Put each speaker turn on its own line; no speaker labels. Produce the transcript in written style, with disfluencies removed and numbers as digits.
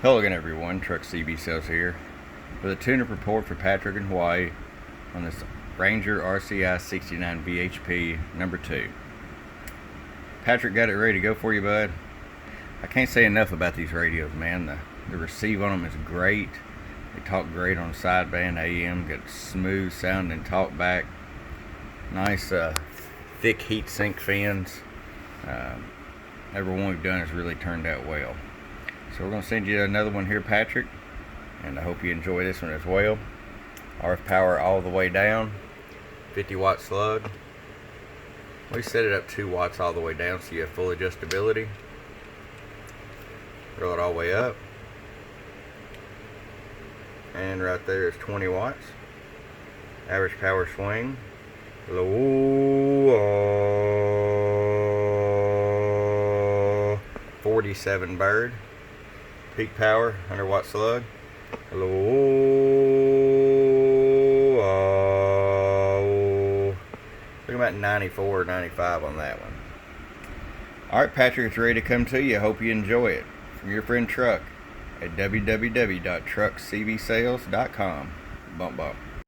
Hello again everyone, Truck CB Sales here with a tune-up report for Patrick in Hawaii on this Ranger RCI-69VHP number 2. Patrick got it ready to go for you, bud. I can't say enough about these radios, man. The receive on them is great. They talk great on sideband AM, got smooth sounding talk back, nice thick heat sink fins. Every one we've done has really turned out well. So we're going to send you another one here, Patrick, and I hope you enjoy this one as well. RF power all the way down, 50 watt slug. We set it up 2 watts all the way down so you have full adjustability. Throw it all the way up, and right there is 20 watts. Average power swing, low, 47 bird. Peak power, 100 watt slug. Hello. Look about 94 or 95 on that one. Alright, Patrick, it's ready to come to you. I hope you enjoy it. From your friend Truck at www.truckcbsales.com. Bump bump.